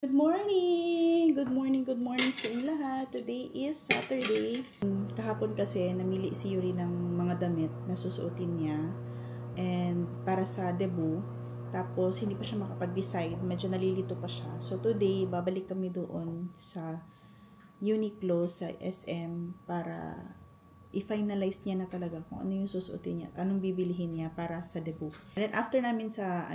Good morning! Good morning, good morning sa inyo lahat. Today is Saturday. Kahapon kasi namili si Yuri ng mga damit na susuotin niya and para sa debut. Tapos hindi pa siya makapag-decide, medyo nalilito pa siya. So today, babalik kami doon sa Uniqlo sa SM para i-finalize niya na talaga kung ano yung susuotin niya, anong bibilihin niya para sa debut. And then after namin sa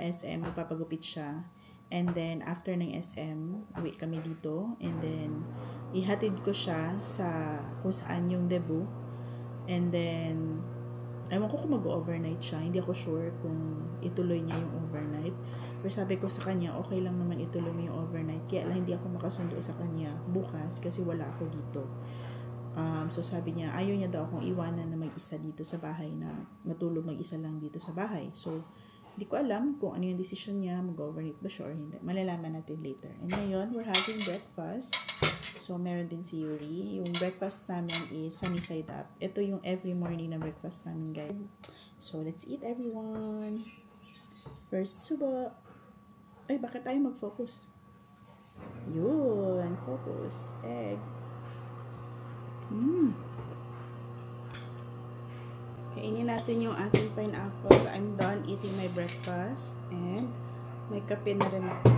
SM, magpapagupit siya. And then, after ng SM, uwi kami dito. And then, ihatid ko siya sa kung saan yung debut. And then, ewan ko kung mag-overnight siya. Hindi ako sure kung ituloy niya yung overnight. Pero sabi ko sa kanya, okay lang naman ituloy mo yung overnight. Kaya lang hindi ako makasundo sa kanya bukas kasi wala ako dito. So sabi niya, ayaw niya daw akong iwanan na mag-isa dito sa bahay, na matulog mag-isa lang dito sa bahay. So, hindi ko alam kung ano yung decision niya, mag-overnight ba siya or hindi. Malalaman natin later. And ngayon, we're having breakfast. So, meron din si Yuri. Yung breakfast namin is sunny side up. Ito yung every morning na breakfast namin, guys. So, let's eat, everyone. First, subo. Ay, bakit tayo mag-focus? Yun, focus. Egg. Kainin natin yung ating pineapple. I'm done eating my breakfast. And may kape na rin ako.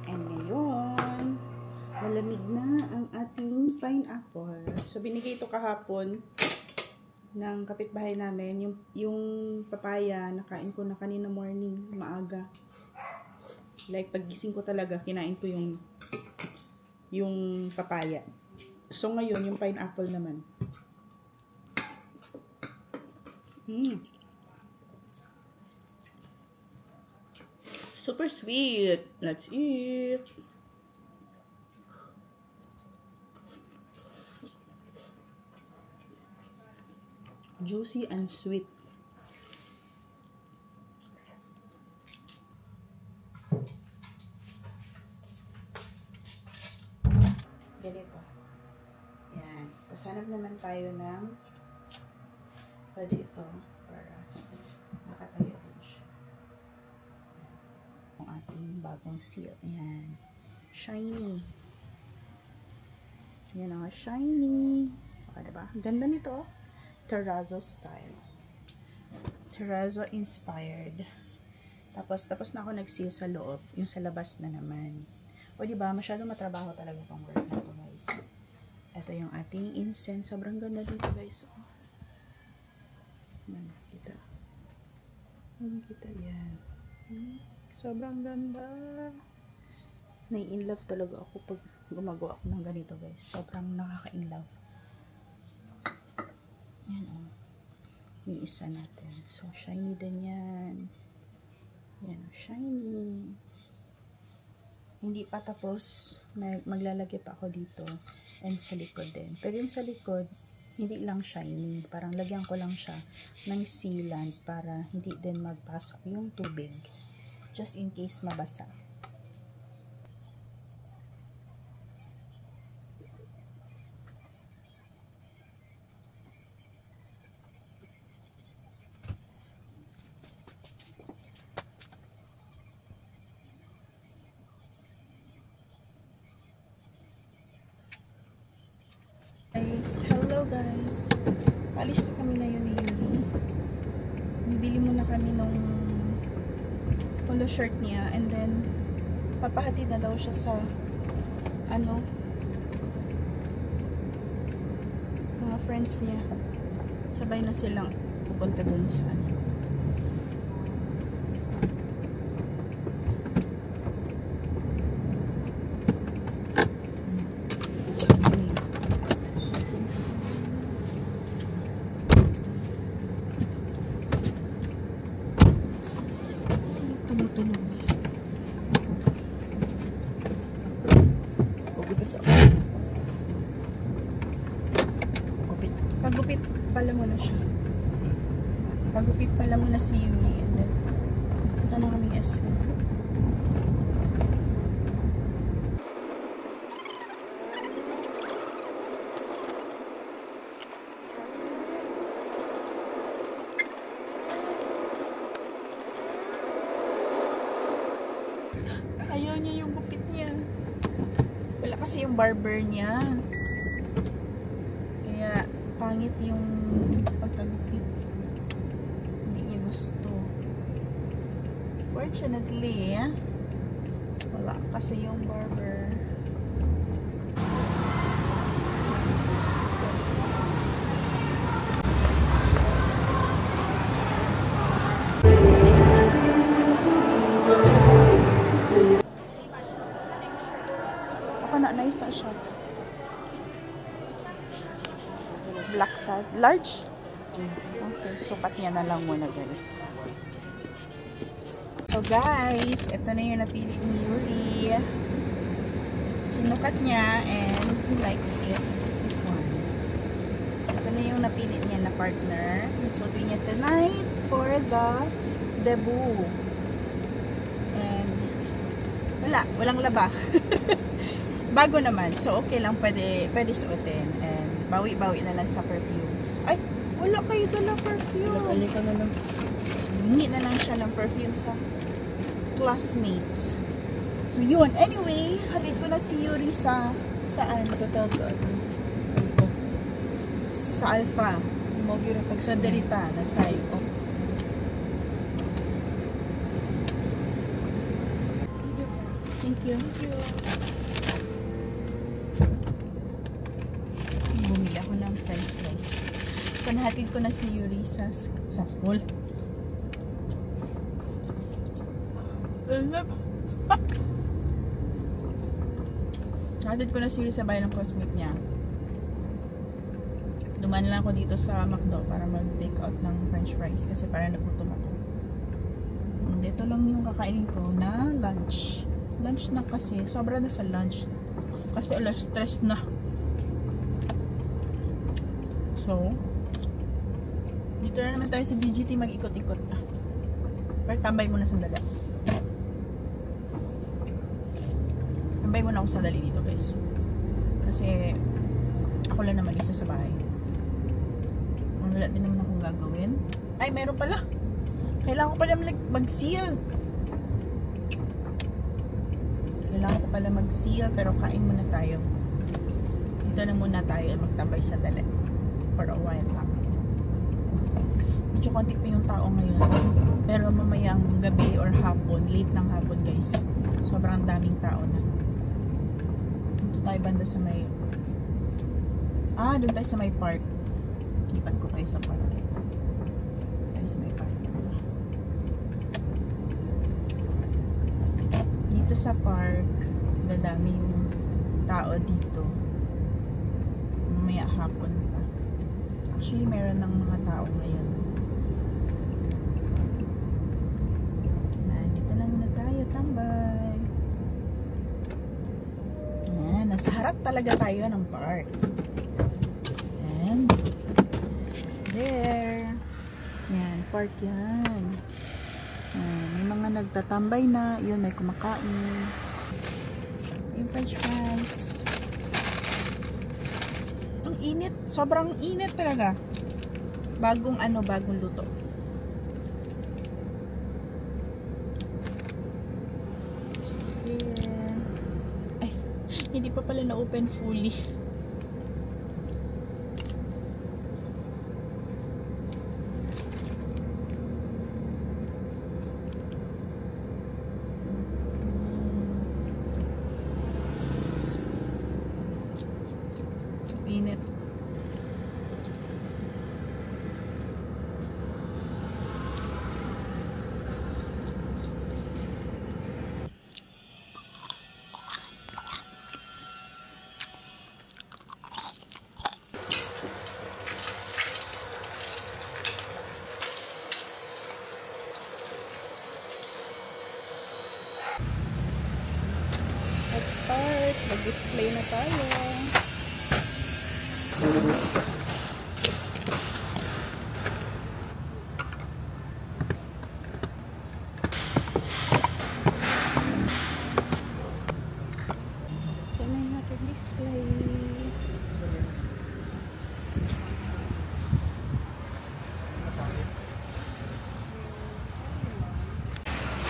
And ngayon, malamig na ang ating pineapple. So, binigay ito kahapon ng kapitbahay namin. Yung papaya, nakain ko na kanina morning, maaga. Like, paggising ko talaga, kinain ko yung papaya. So, ngayon, yung pineapple naman. Super sweet. Let's eat. Juicy and sweet. Ganito. Yan. Pasanap naman tayo ng pwede ito para makatayo din siya. Ang ating bagong seal. Ayan. Shiny. Yan ang shiny. O, diba? Ganda nito. Terrazzo style. Terrazzo inspired. Tapos na ako nag-seal sa loob. Yung sa labas na naman. O, diba? Masyadong matrabaho talaga pang work na ito, guys. Ito yung ating incense. Sobrang ganda dito, guys. Kita. Kita yan. Sobrang ganda. Nai-inlove talaga ako pag gumagawa ako ng ganito, guys. Sobrang nakaka-inlove. Yan, o. Yung isa natin. So, shiny din yan. Yan, shiny. Hindi pa tapos. Maglalagay pa ako dito. And sa likod din. Pero yung sa likod, hindi lang shiny. Parang lagyan ko lang siya ng sealant para hindi din magpasok yung tubig. Just in case mabasa. Hello guys. Alis na kami ngayon ni Yuri. Bibili muna kami nung polo shirt niya and then papahatid na daw siya sa mga friends niya. Sabay na silang pupunta dun sa Pagupit pala muna siya. Pagupit pala muna si Yuri and then punta na kaming SM. Ayaw niya yung gupit niya. Wala kasi yung barber niya. Kaya, pangit yung pagkagupit. Hindi niya gusto. Fortunately, wala kasi yung barber. Nice na siya. Black sad. Large? Okay. Sukat niya na lang muna, guys. So, guys, ito na yung napili ni Yuri. Sinukat niya and he likes it. This one. So, ito na yung napili niya na partner. Suotin niya tonight for the debut. And walang laba. Bago naman. So, okay lang. Pwede suotin. And bawi-bawi na lang sa perfume. Ay, wala kayo dala perfume. Pinakali ka na lang. Hingi na lang siya ng perfume sa classmates. So, yun. Anyway, hatid ko na si Yuri sa saan? Matatawag ka. Alpha. Sa Alpha. Mag-iratag Sa Derita. Na side. Oh. Thank you. Thank you. Bumili ako ng french fries. So, nahatid ko na si Yuri sa school. Nahatid ko na si Yuri sa bahay ng classmate niya. Dumaan lang ako dito sa McDo para mag-take out ng french fries kasi parang nagutom ako. Dito lang yung kakainin ko na lunch. Lunch na kasi. Sobra na sa lunch. Kasi alas 3 na. So, dito na naman tayo sa DGT mag-ikot-ikot. Pero tambay muna sandali. Tambay muna ako sandali dito, guys. Kasi, ako lang naman isa sa bahay. Wala din naman akong gagawin. Ay, meron pala. Kailangan ko pala mag-seal. Kailangan ko pala mag-seal, pero kain muna tayo. Dito na muna tayo magtambay sandali. For a while lang. Medyo konti pa yung tao ngayon. Pero mamayang gabi or hapon, late ng hapon, guys. Sobrang daming tao na. Dito tayo banda sa may doon tayo sa may park. Lipat ko kayo sa park, guys. Tayo sa may park. Dito sa park, dadami yung tao dito. Mamaya hapon pa. Actually, meron ng mga tao ngayon. Dito lang na tayo, tambay. Ayan, nasa harap talaga tayo ng park. And there. Yan, park yan. May mga nagtatambay na. Yun, may kumakain. Yung french fries. Ang init. Sobrang init talaga. Bagong luto. Ay, hindi pa pala na-open fully. Init. Let's start. Mag-display na tayo. Display.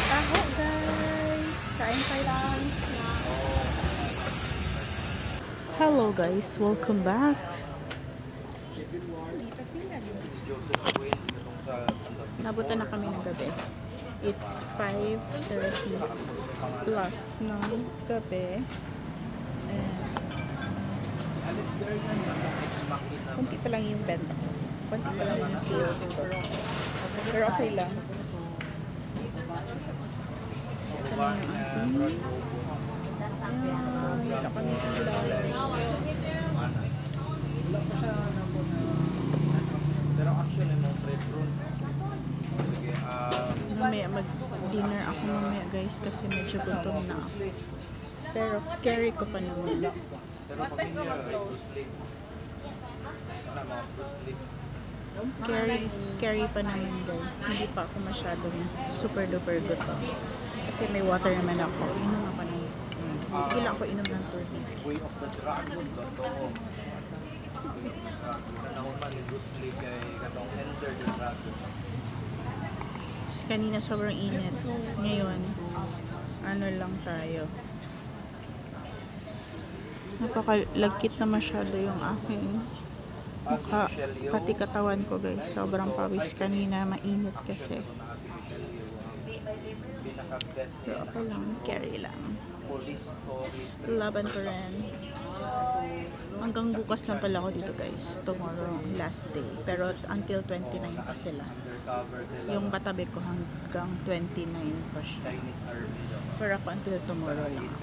Taho, guys. Kain Hello guys, welcome back. Nabutan na kami ng gabi. It's 5:30 plus ng gabi. And konti pa lang yung benta. Konti pa lang yung sales ko. Pero okay lang. So, ito na yung ating. Wala kami pero actually mo pre-prune. Mamaya mag-dinner ako mamaya guys kasi medyo gutom na ako. Pero carry ko pa naman. Carry pa naman guys. Hindi pa ako masyadong super duper gutom. Kasi may water naman ako. Inom ako ng sige lang ako inom ng tubig. Way of the dragon to. Nahuman ni Bruce Lee kay katong Enter the Dragon. Kanina sobrang init. Ngayon, ano lang tayo. Napakalagkit na masyado yung aking mukha. Pati katawan ko guys. Sobrang pawis kanina. Mainit kasi. Pero okay lang. Carry lang. Laban ko rin. Hanggang bukas lang pala ako dito guys. Tomorrow, last day. Pero until 29 pa sila. Yung katabi ko hanggang 29 pa siya. Pero ako until tomorrow lang.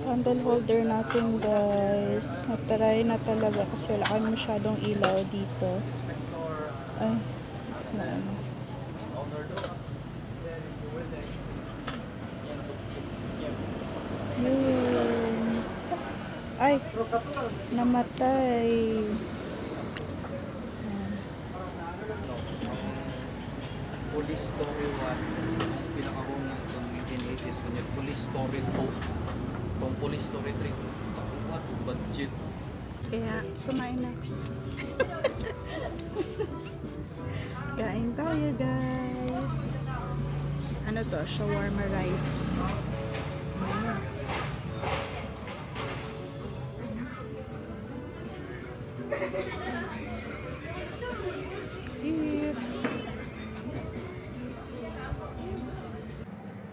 Candle holder natin guys. Natry na talaga kasi wala kami masyadong ilaw dito. Ay, na ano. Yun. Ay, namatay. Police Story 1, pinakahunang itong 1980s, kunya Police Story 2, itong Police Story 3, what budget. Kaya, kumain na. Kain tayo guys. Ano to? Shawarma rice.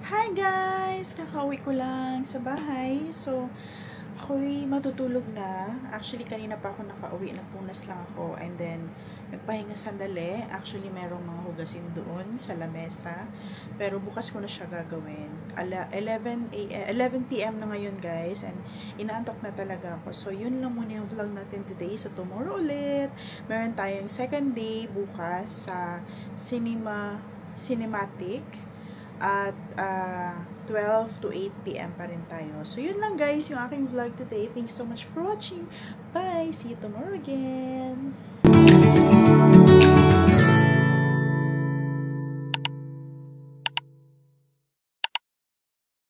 Hi guys! Kakauwi ko lang sa bahay. So, ako'y matutulog na. Actually, kanina pa ako nakauwi. Nagpunas lang ako. And then, nagpahinga sandali. Actually, merong mga hugasin doon sa lamesa. Pero bukas ko na siya gagawin. 11 PM na ngayon guys. And inaantok na talaga ako. So, yun lang muna yung vlog natin today. So, tomorrow ulit. Meron tayong second day bukas sa Cinematic. At 12 to 8 PM pa rin tayo. So, yun lang guys yung aking vlog today. Thanks so much for watching. Bye! See you tomorrow again!